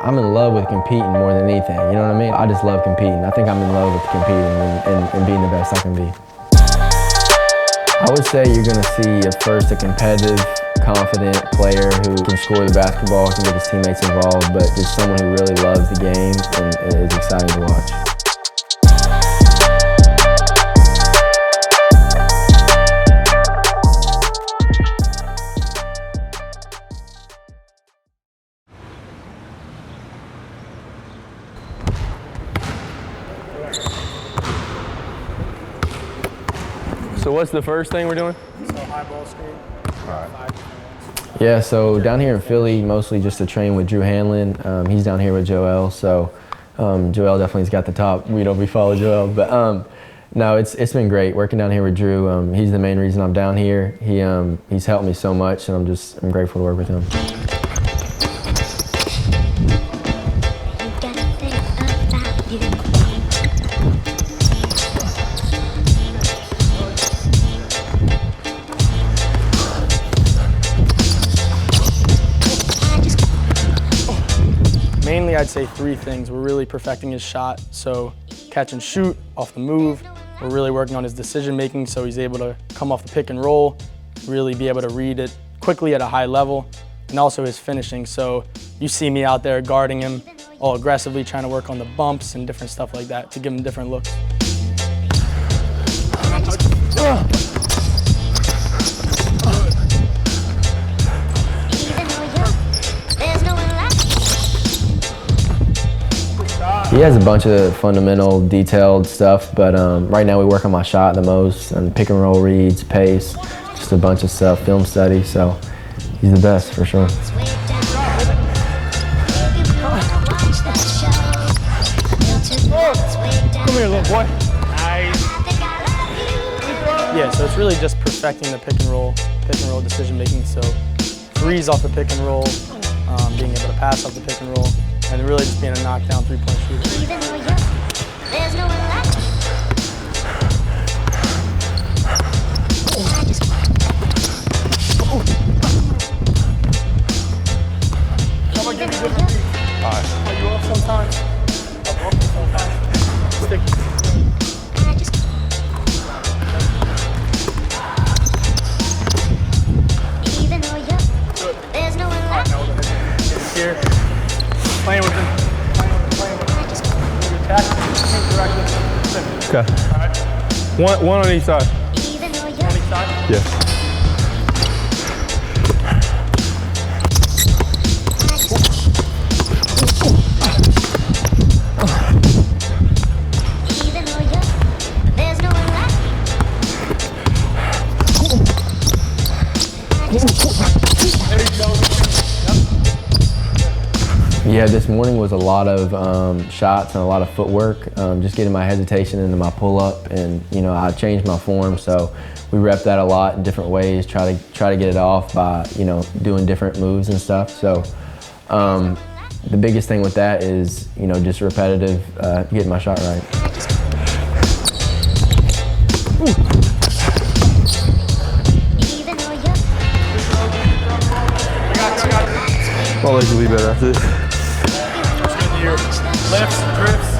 I'm in love with competing more than anything, you know what I mean? I just love competing. I think I'm in love with competing and being the best I can be. I would say you're gonna see at first a competitive, confident player who can score the basketball, can get his teammates involved, but just someone who really loves the game and is exciting to watch. So what's the first thing we're doing? So high ball screen. All right. Yeah, so down here in Philly, mostly just to train with Drew Hanlon. He's down here with Joel, so Joel definitely's got the top. We follow Joel, but no, it's been great working down here with Drew. He's the main reason I'm down here. He's helped me so much, and I'm grateful to work with him. Mainly, I'd say three things. We're really perfecting his shot, so catch and shoot off the move. We're really working on his decision making, so he's able to come off the pick and roll, really be able to read it quickly at a high level, and also his finishing. So you see me out there guarding him all aggressively, trying to work on the bumps and different stuff like that to give him different looks. He has a bunch of fundamental, detailed stuff, but right now we work on my shot the most, and pick and roll reads, pace, just a bunch of stuff, film study, so he's the best for sure. Come here, little boy. Nice. Yeah, so it's really just perfecting the pick and roll decision making, so threes off the pick and roll, being able to pass off the pick and roll, and really just being a knockdown three-point shooter. Even though you're young, there's no one like you. I'm gonna give you different reads. All right. Are you up sometimes? I'm up sometimes. Stick. Even though you're young, there's no one like you. Here. Playing with him. Playing with him. Attack. Directly. Okay. All right. One on each side. Even though you're On each side? Yeah. even though you're young, there's no one like There you go. Yeah, this morning was a lot of shots and a lot of footwork, just getting my hesitation into my pull-up, and I changed my form, so we rep that a lot in different ways, try to get it off by doing different moves and stuff. So the biggest thing with that is just repetitive, getting my shot right. even though you're My legs will be better after this. Your lifts, drifts.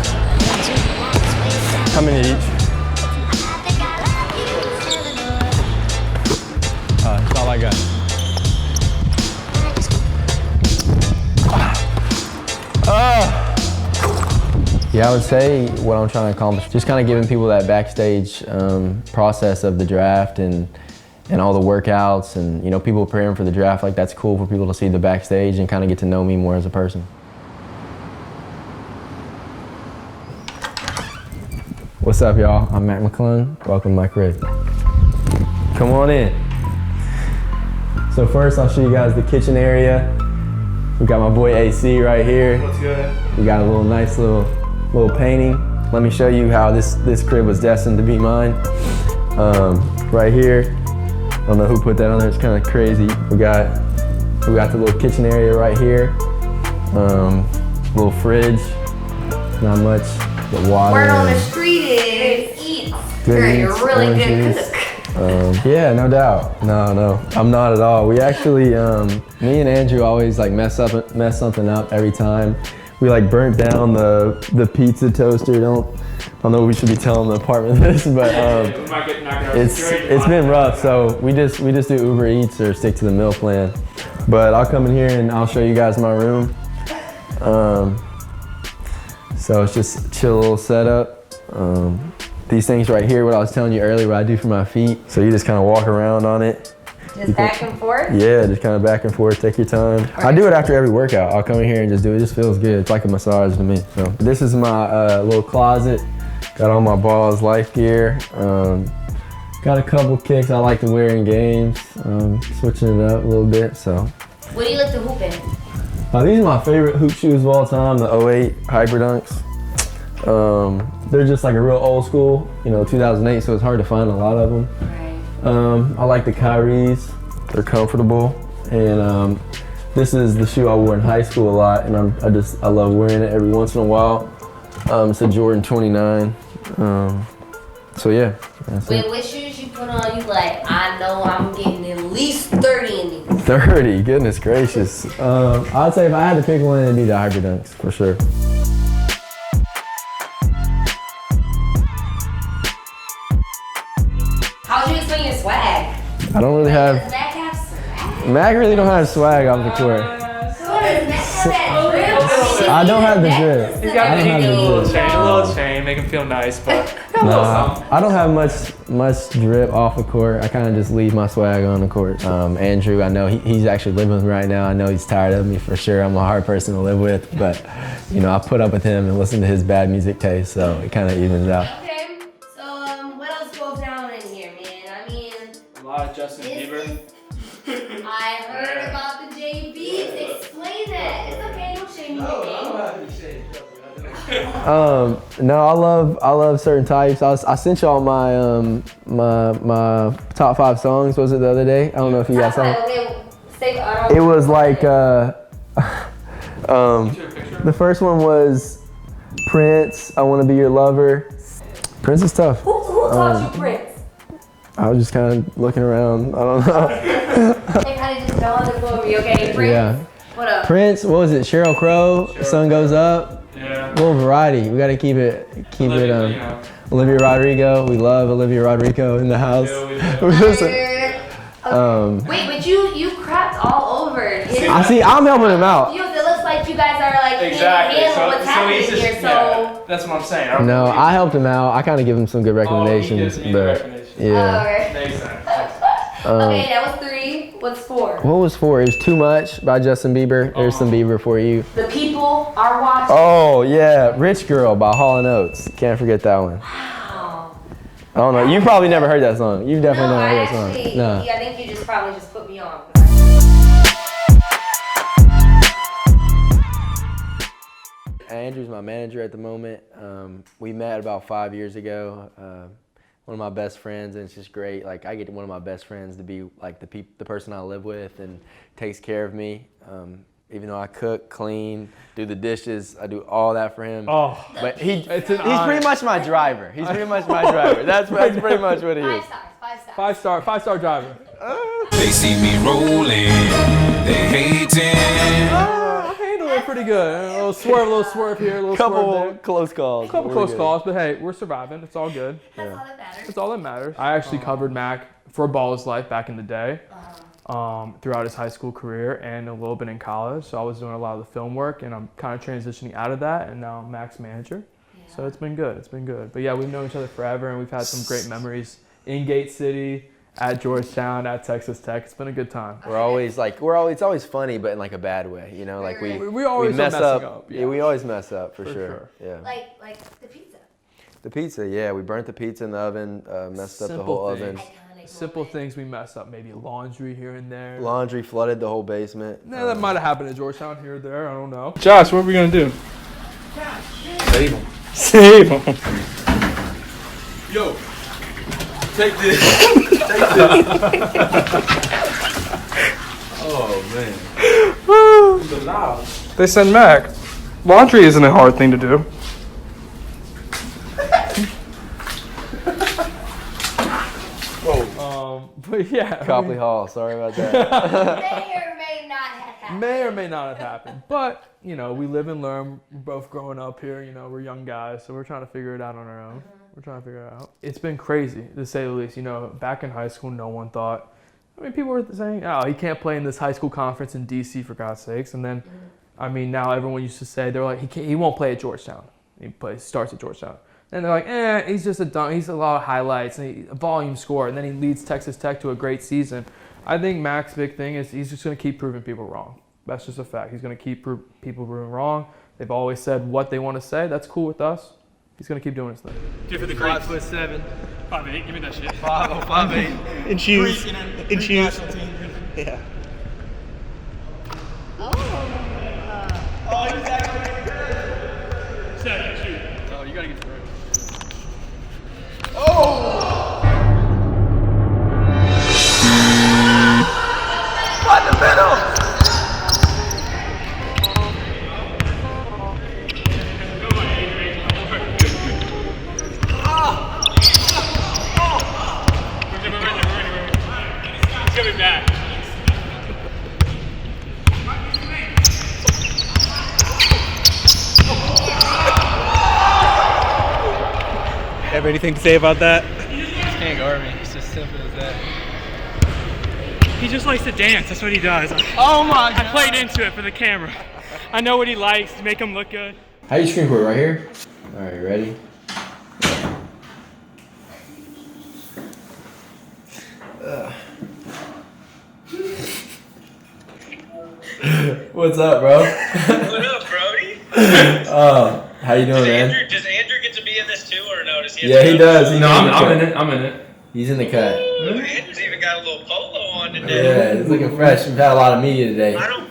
How many each? That's all I got. Yeah, I would say what I'm trying to accomplish, just kind of giving people that backstage process of the draft and all the workouts, and people preparing for the draft. Like, that's cool for people to see the backstage and kind of get to know me more as a person. What's up, y'all? I'm Matt McClung. Welcome to my crib. Come on in. So first, I'll show you guys the kitchen area. We got my boy AC right here. What's good? We got a nice little painting. Let me show you how this crib was destined to be mine. Right here, I don't know who put that on there. It's kind of crazy. We got the little kitchen area right here. Little fridge. Not much, but water. Word on the street is eat. You're goodies, a really good oranges. cook. Yeah, no doubt. No, I'm not at all. We actually, me and Andrew always like mess something up every time. We like burnt down the pizza toaster. I don't know if we should be telling the apartment this, but it's been rough. So we just do Uber Eats or stick to the meal plan. But I'll come in here and I'll show you guys my room. So it's just a chill little setup. These things right here, what I was telling you earlier, what I do for my feet. So you just kind of walk around on it. Just back and forth? Yeah, just kind of back and forth, take your time. I do it after every workout. I'll come in here and just do it. It just feels good. It's like a massage to me. So this is my little closet. Got all my Ballislife gear. Got a couple kicks I like to wear in games. Switching it up a little bit, so. What do you like to hoop in? These are my favorite hoop shoes of all time, the 08 Hyper Dunks. They're just like a real old school, 2008, so it's hard to find a lot of them. Right. I like the Kyries. They're comfortable. And this is the shoe I wore in high school a lot, and I love wearing it every once in a while. It's a Jordan 29. So yeah. Wait, what shoes you put on? You like, I know I'm getting at least 30 in these. 30, goodness gracious. I'd say if I had to pick one, it'd be the Hyper Dunks, for sure. How'd you explain your swag? I don't really Does have, Mac have swag? Mac really don't have swag off the court. So does Mac have that drip? I don't have the drip. He's got I don't have the drip. a little chain, make him feel nice, but Nah, I don't have much drip off the court. I kind of just leave my swag on the court. Andrew, I know he's actually living with me right now. I know he's tired of me for sure. I'm a hard person to live with, but I put up with him and listen to his bad music taste, so it kind of evens out. Okay, so what else goes down in here, man? I mean, a lot of Justin Bieber. I heard about the JVs. Explain that. It's okay, don't shame me again. No, I love certain types. I sent y'all my my top 5 songs. Was it the other day? I don't know if you guys saw it. It was like the first one was Prince. I Want to Be Your Lover. Prince is tough. Who taught you Prince? I was just kind of looking around. I don't know. It kind of just fell on the floor. Okay, Prince. Yeah. What up? Prince. What was it? Sheryl Crow. Sun Goes Up. Yeah. A little variety. We got to keep it. Olivia Rodrigo. We love Olivia Rodrigo in the house. Wait, but you crapped all over. I see. I'm helping him out. It looks like you guys are like Exactly. handling what's happening he's just, here. So yeah, that's what I'm saying. No, I helped him out. I kind of give him some good recommendations, but yeah. okay. Makes sense. Okay, that was 3. What's 4? What was 4? It was Too Much by Justin Bieber. There's some Bieber for you. The people are watching. Oh yeah, Rich Girl by Hall & Oates. Can't forget that one. Wow. I don't know. You've probably never heard that song. You've definitely never heard that song. No. Yeah, I think you probably just put me on. Andrew's my manager at the moment. We met about 5 years ago. One of my best friends, and it's just great. Like I get one of my best friends to be like the person I live with and takes care of me. Even though I cook, clean, do the dishes, I do all that for him. Oh, but he's pretty much my driver. He's pretty much my driver. That's pretty much what he is. 5 stars. 5-star driver. They see me rolling, they hating. I handle it pretty good. A little swerve here, a little swerve Couple there. close calls. Couple close calls, but hey, we're surviving. It's all good. That's all that matters. That's all that matters. I actually covered Mac for Ballislife back in the day, throughout his high school career and a little bit in college. So I was doing a lot of the film work, and I'm kind of transitioning out of that, and now I'm Mac's manager. Yeah. So it's been good. It's been good. But yeah, we've known each other forever, and we've had some great memories in Gate City, at Georgetown, at Texas Tech. It's been a good time. It's always funny, but in like a bad way, like we always mess up. Yeah, we always mess up for sure. Yeah. Like the pizza. The pizza, yeah, we burnt the pizza in the oven, messed up the whole oven. Simple things we mess up, maybe laundry here and there. Laundry flooded the whole basement. Nah, that might have happened at Georgetown here or there. I don't know. Josh, what are we gonna do? Save him. Save him. Yo, take this. Take this. Oh man. They said, Mac, laundry isn't a hard thing to do. Whoa. But yeah. Copley Hall, sorry about that. May or may not have happened. May or may not have happened. But, you know, we live and learn. We're both growing up here. You know, we're young guys, so we're trying to figure it out on our own. We're trying to figure it out. It's been crazy, to say the least. You know, back in high school, no one thought. I mean, people were saying, oh, he can't play in this high school conference in D.C., for God's sakes. And then, I mean, now everyone used to say, they're like, he won't play at Georgetown. He starts at Georgetown. And they're like, he's just he's a lot of highlights, and a volume scorer, and then he leads Texas Tech to a great season. I think Mac's big thing is he's just going to keep proving people wrong. That's just a fact. He's going to keep people proving wrong. They've always said what they want to say. That's cool with us. He's going to keep doing his thing. Do for the Greeks. 5'7". 5'8". Give me that shit. 5'8". In shoes. In shoes. Yeah. Oh, he's actually good. Second, shoot. Oh, you gotta get through. Oh! Right in the middle! Have anything to say about that? He just can't guard me. It's as simple as that. He just likes to dance. That's what he does. Oh my God. I played into it for the camera. I know what he likes to make him look good. How you screen for it? Right here? All right, ready? What's up, bro? What up, Brody? How you doing, man? Does Andrew get to be in this too, or no? Does he? Yeah, he does. No, I'm in it. I'm in it. He's in the cut. Andrew's even got a little polo on today. Yeah, he's looking fresh. We've had a lot of media today. I don't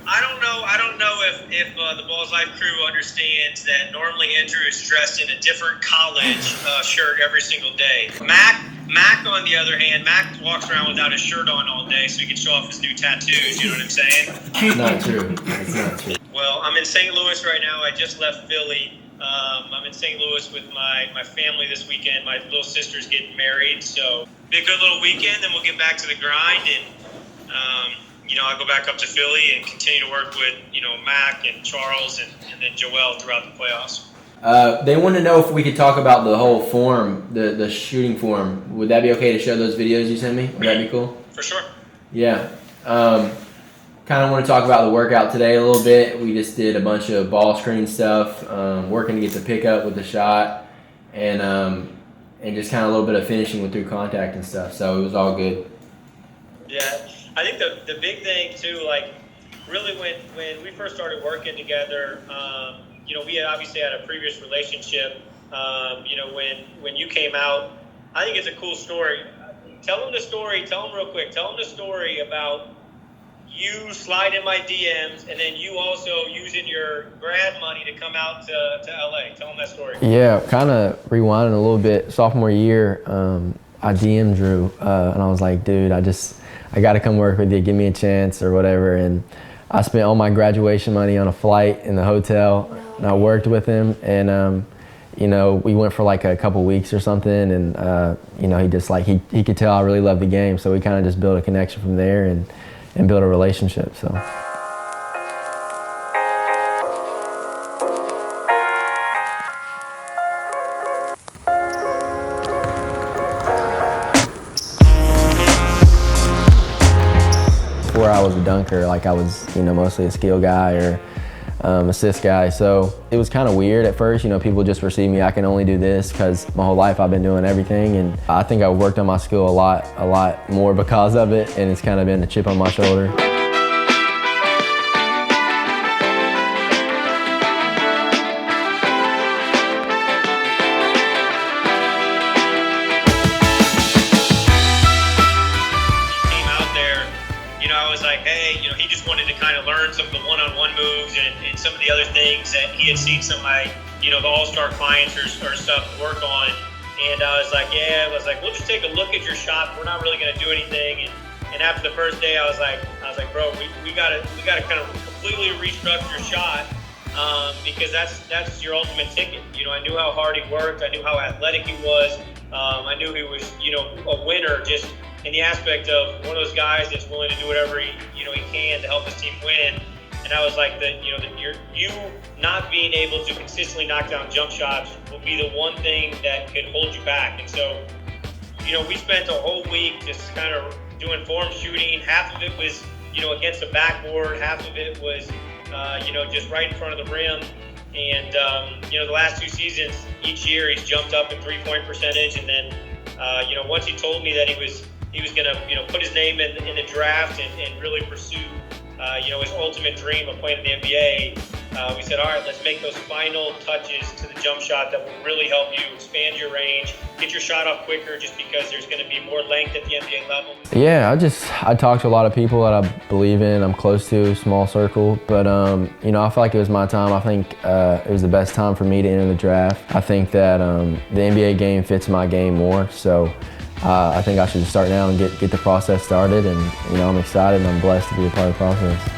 know if the Ballislife crew understands that normally Andrew is dressed in a different college shirt every single day. Mac, on the other hand, Mac walks around without his shirt on all day so he can show off his new tattoos. You know what I'm saying? It's not true. It's not true. Well, I'm in St. Louis right now. I just left Philly. I'm in St. Louis with my family this weekend. My little sister's getting married, so be a good little weekend. Then we'll get back to the grind, and I'll go back up to Philly and continue to work with Mac and Charles and then Joel throughout the playoffs. They want to know if we could talk about the whole form, the shooting form. Would that be okay to show those videos you sent me? Would that be cool? For sure. Yeah. Kind of want to talk about the workout today a little bit. We just did a bunch of ball screen stuff, working to get the pickup with the shot, and just kind of a little bit of finishing with through contact and stuff. So it was all good. Yeah, I think the big thing too, like really when we first started working together, we had obviously had a previous relationship. When you came out, I think it's a cool story. Tell them the story. Tell them real quick. Tell them the story about you sliding my DMs, and then you also using your grad money to come out to LA. Tell them that story. Yeah, kind of rewinding a little bit. Sophomore year, I DM'd Drew, and I was like, dude, I got to come work with you. Give me a chance or whatever. And I spent all my graduation money on a flight in the hotel, and I worked with him. And we went for like a couple weeks or something, and he just he could tell I really loved the game, so we kind of just built a connection from there and build a relationship. So. Before I was a dunker, I was, mostly a skill guy or assist guy. So it was kind of weird at first. People just perceive me, I can only do this because my whole life I've been doing everything. And I think I worked on my skill a lot more because of it. And it's kind of been a chip on my shoulder. Some of the other things that he had seen some of my, the all-star clients or stuff work on. And I was like, we'll just take a look at your shot. We're not really going to do anything. And after the first day, I was like, bro, we gotta kind of completely restructure your shot because that's your ultimate ticket. I knew how hard he worked. I knew how athletic he was. I knew he was, a winner just in the aspect of one of those guys that's willing to do whatever he can to help his team win. And I was like, you not being able to consistently knock down jump shots will be the one thing that could hold you back. And so, we spent a whole week just kind of doing form shooting. Half of it was, against the backboard. Half of it was, just right in front of the rim. And, the last 2 seasons, each year he's jumped up in 3-point percentage. And then, once he told me that he was going to, put his name in the draft and really pursue, his ultimate dream of playing in the NBA, we said, all right, let's make those final touches to the jump shot that will really help you expand your range, get your shot off quicker, just because there's going to be more length at the NBA level. Yeah, I talk to a lot of people that I believe in, I'm close to, small circle, but I feel like it was my time. I think it was the best time for me to enter the draft. I think that the NBA game fits my game more, so I think I should start now and get the process started, and I'm excited and I'm blessed to be a part of the process.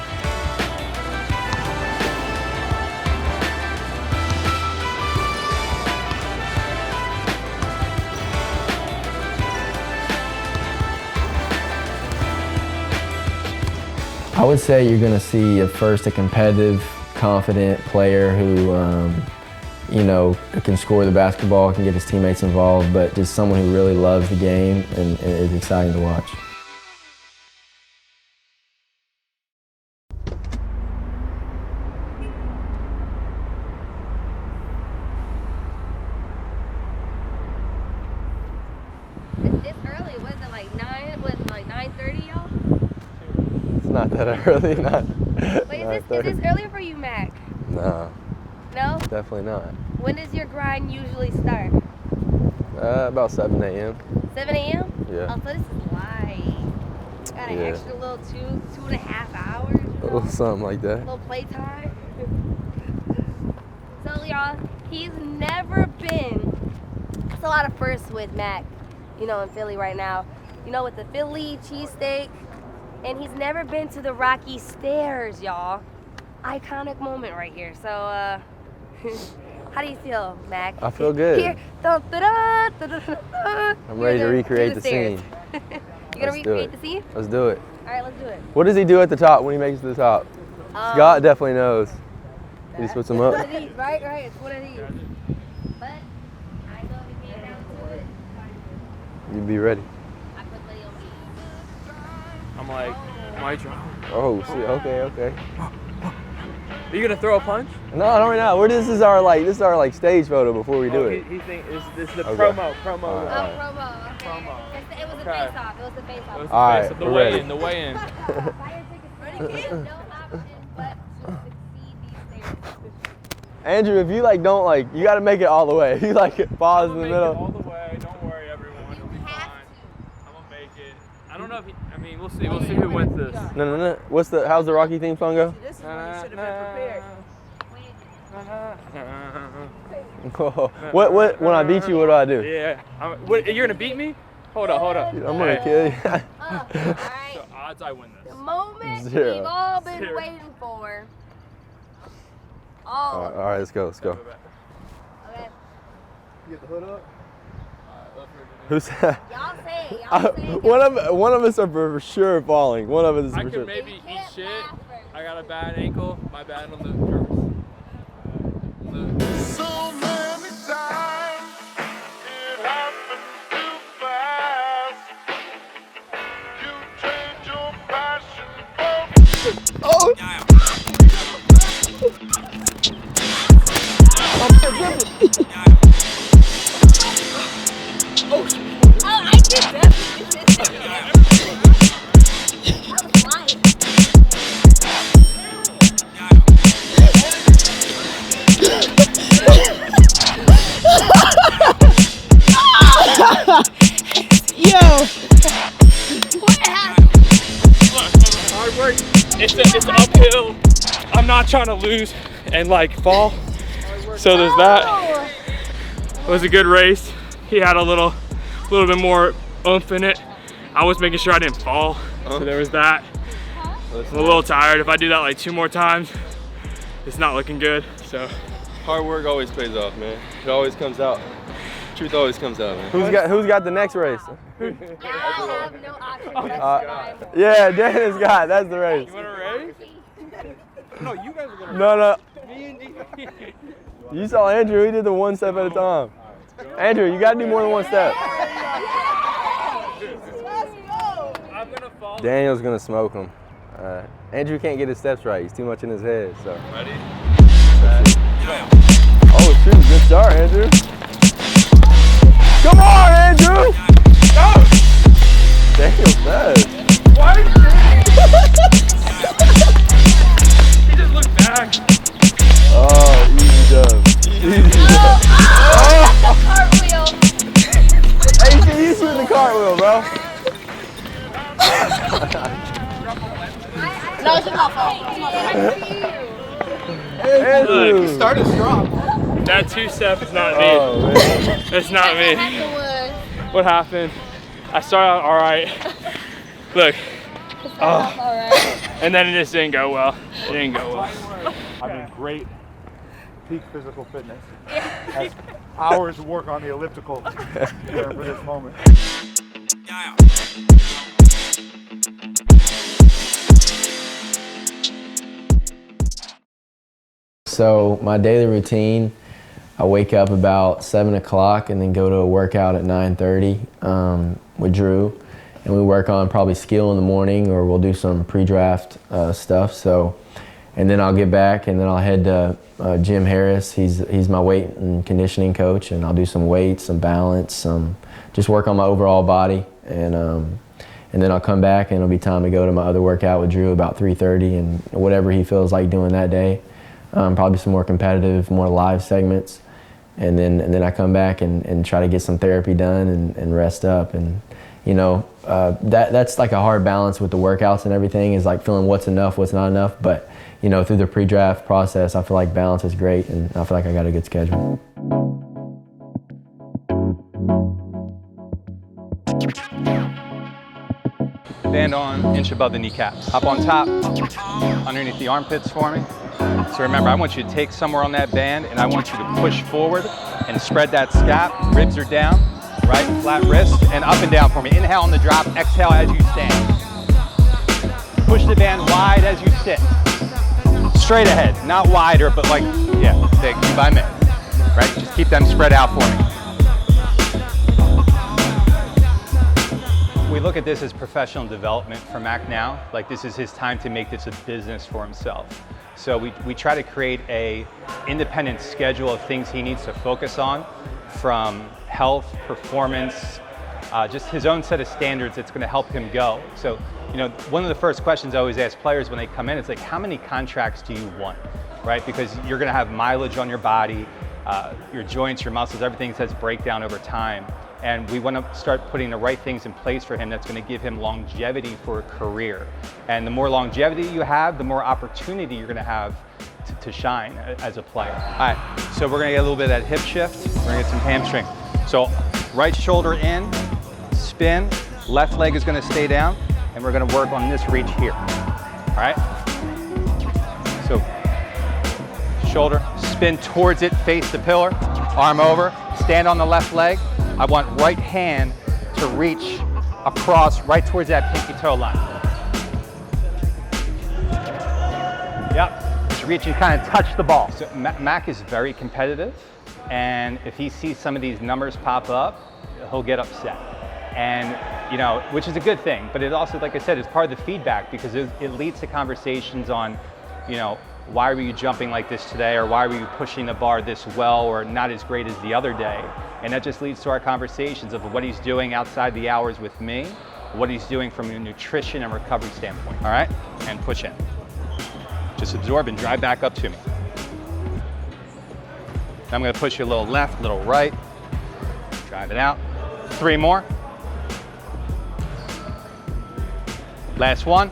I would say you're going to see first a competitive, confident player who can score the basketball, can get his teammates involved, but just someone who really loves the game and is exciting to watch. It's early. Was it like 9? Was it like 9:30, y'all? It's not that early, not. Wait, is this early for you, Mac? No. No? Definitely not. When does your grind usually start? About 7 a.m. 7 a.m.? Yeah. Oh, so this is light. Got an extra little 2.5 hours. Oh, something like that. A little playtime. So, y'all, he's never been. It's a lot of firsts with Mac, in Philly right now. With the Philly cheesesteak. And he's never been to the Rocky Stairs, y'all. Iconic moment right here. So, how do you feel, Mac? I feel good. Here, I'm ready to recreate the scene. You gonna recreate the scene? Let's do it. All right, let's do it. What does he do at the top when he makes it to the top? Scott definitely knows. He just puts them up. Right, it's one of these. But I know he came down to it. You be ready. I put Leo on. I'm like, my drop. Oh, see, okay. Are you gonna throw a punch? No, not right now. This is our stage photo before we do it. He thinks this is the Okay. promo. Promo. Okay. Promo. It was a face-off. It was the face-off. All right, The we're weigh ready. in. The weigh in. Fire tickets. Ready, kids? No option but to succeed these stairs. Andrew, if you don't you got to make it all the way. You pause in the middle. All the way. Don't worry, everyone. It'll be fine. I'm gonna make it. I don't know if we'll see. We'll see who wins this. No. How's the Rocky theme song go? This is when you should have been prepared. What? When I beat you, what do I do? Yeah. You're gonna beat me? Hold up. Dude, I'm gonna kill you. All right. So odds I win this. The moment 0. we've all been waiting for. All right, let's go. Okay. You get the hood up. Who's that? Y'all say it. One of us are for sure falling. One of us is I for could sure. maybe eat shit. I got a bad ankle. My bad on the So many times it happened too fast. You change your passion for Oh! I did definitely did that. I was lying. Yo! What happened? hard work. It's uphill. I'm not trying to lose and fall. So there's that. It was a good race. He had a little bit more oomph in it. I was making sure I didn't fall. So there was that. I'm a little tired. If I do that 2 more times, it's not looking good. So hard work always pays off, man. It always comes out. Truth always comes out, man. Who's got the next race? I have no option. Yeah, Daniel Scott. That's the race. You want to race? No, you guys are gonna. No. Me and D. You saw Andrew. He did the one step at a time. Andrew, you got to do more than one step. I'm gonna fall. Daniel's gonna smoke him. Andrew can't get his steps right. He's too much in his head. So. Ready? Oh shoot! Good start, Andrew. Come on, Andrew! Go! Daniel says. Why did he just looked back. Oh, easy dub. Easy dub. Oh, that's a cartwheel. Hey, you shoot the cartwheel, bro. No, it's not fault. Andrew. You started strong. That 2-step is not me. Oh, man. It's not me. What happened? I started out all right. Look. And then it just didn't go well. It didn't go well. I'm in great peak physical fitness. Has hours of work on the elliptical for this moment. So my daily routine, I wake up about 7 o'clock and then go to a workout at 9:30 with Drew. And we work on probably skill in the morning, or we'll do some pre-draft stuff. So, and then I'll get back and then I'll head to Jim Harris. He's my weight and conditioning coach, and I'll do some weights, some balance, just work on my overall body. And then I'll come back and it'll be time to go to my other workout with Drew about 3:30, and whatever he feels like doing that day. Probably some more competitive, more live segments. And then I come back and try to get some therapy done and rest up. And you know, that's like a hard balance with the workouts and everything, is like feeling what's enough, what's not enough. But you know, through the pre-draft process, I feel like balance is great, and I feel like I got a good schedule. Band on, inch above the kneecaps. Up on top, underneath the armpits for me. So remember, I want you to take somewhere on that band, and I want you to push forward and spread that scap. Ribs are down, right? Flat wrist, and up and down for me. Inhale on the drop, exhale as you stand. Push the band wide as you sit. Straight ahead, not wider, but like, yeah, big, if I may. Right? Just keep them spread out for me. We look at this as professional development for Mac now. Like, this is his time to make this a business for himself. So we try to create a independent schedule of things he needs to focus on, from health, performance, just his own set of standards that's going to help him go. So, you know, one of the first questions I always ask players when they come in is like, how many contracts do you want, right? Because you're going to have mileage on your body, your joints, your muscles, everything says breakdown over time. And we want to start putting the right things in place for him that's going to give him longevity for a career. And the more longevity you have, the more opportunity you're going to have to shine as a player. All right, so we're going to get a little bit of that hip shift. We're going to get some hamstring. So right shoulder in, spin, left leg is going to stay down, and we're going to work on this reach here. All right? So shoulder, spin towards it, face the pillar, arm over, stand on the left leg. I want right hand to reach across right towards that pinky toe line. Yep, just reach and kind of touch the ball. So Mac is very competitive, and if he sees some of these numbers pop up, he'll get upset. And, you know, which is a good thing, but it also, like I said, it's part of the feedback, because it leads to conversations on, you know, why were you jumping like this today, or why were you pushing the bar this well or not as great as the other day? And that just leads to our conversations of what he's doing outside the hours with me, what he's doing from a nutrition and recovery standpoint. All right, and push in. Just absorb and drive back up to me. I'm gonna push you a little left, a little right. Drive it out. 3 more. Last one,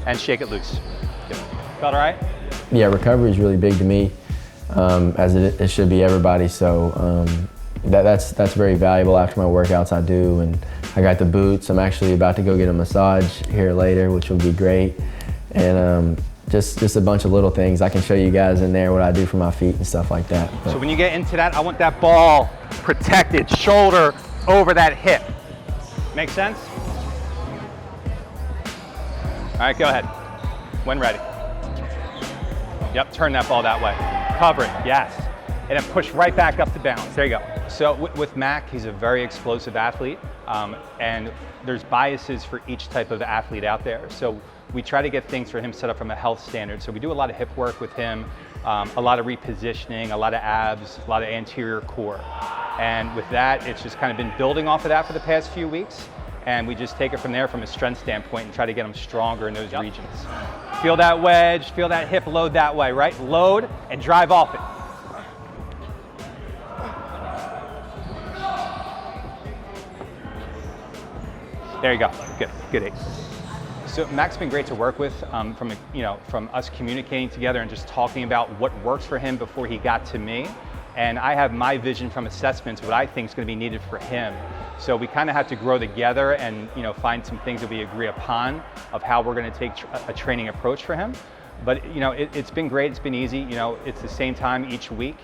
and shake it loose. Good. Felt all right? Yeah, recovery is really big to me, as it should be everybody. So that's very valuable after my workouts I do. And I got the boots. I'm actually about to go get a massage here later, which will be great. And just a bunch of little things. I can show you guys in there what I do for my feet and stuff like that. But So when you get into that, I want that ball protected, shoulder over that hip. Make sense? All right, go ahead. When ready. Yep, turn that ball that way. Cover it, yes. And then push right back up to bounds. There you go. So with Mac, he's a very explosive athlete, and there's biases for each type of athlete out there. So we try to get things for him set up from a health standard. So we do a lot of hip work with him, a lot of repositioning, a lot of abs, a lot of anterior core. And with that, it's just kind of been building off of that for the past few weeks. And we just take it from there from a strength standpoint and try to get him stronger in those regions. Feel that wedge, feel that hip load that way, right? Load and drive off it. There you go, good 8. So Mac's been great to work with from us communicating together and just talking about what works for him before he got to me. And I have my vision from assessments, what I think is going to be needed for him. So we kind of have to grow together and find some things that we agree upon of how we're going to take a training approach for him. But it's been great, it's been easy. It's the same time each week,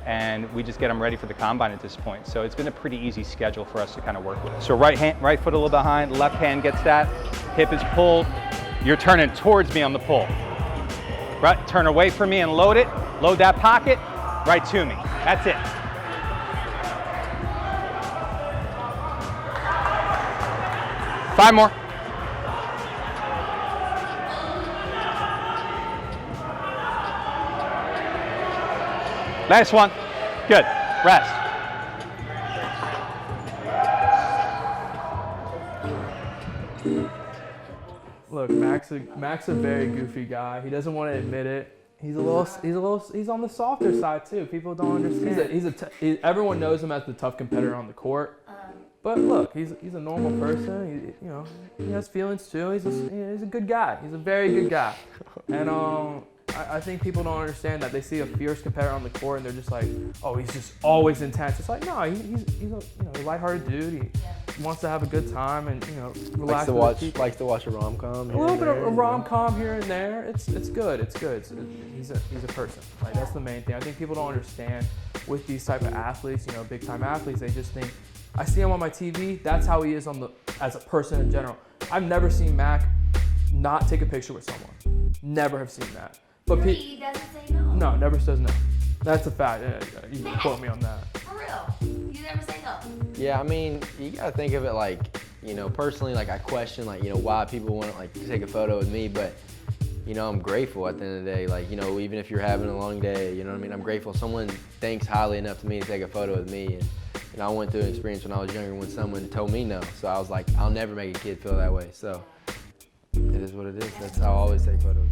and we just get him ready for the combine at this point. So it's been a pretty easy schedule for us to kind of work with. So right foot a little behind, left hand gets that, hip is pulled. You're turning towards me on the pull. Right, turn away from me and load it. Load that pocket, right to me. That's it. Five more. Last one. Good. Rest. Look, Mac's a very goofy guy. He doesn't want to admit it. He's on the softer side too. People don't understand. Everyone knows him as the tough competitor on the court. But look, he's a normal person. He has feelings too. He's a good guy. He's a very good guy. And I think people don't understand that. They see a fierce competitor on the court and they're just like, oh, he's just always intense. It's like, no, he's a lighthearted dude. He wants to have a good time and relax. Likes to watch a rom-com. A little bit of a rom-com here and there. It's good. He's a person. Like, that's the main thing. I think people don't understand with these type of athletes. Big time athletes. They just think, I see him on my TV. That's how he is as a person in general. I've never seen Mac not take a picture with someone. Never have seen that. But he doesn't say no. No, never says no. That's a fact. You can quote me on that. For real, you never say no. Yeah, I mean, you gotta think of it like, personally, like I question, like, why people want to take a photo with me, but I'm grateful at the end of the day. Like, even if you're having a long day, I'm grateful someone thinks highly enough to me to take a photo with me. And I went through an experience when I was younger when someone told me no, so I was like, I'll never make a kid feel that way. So it is what it is. That's how I always take photos.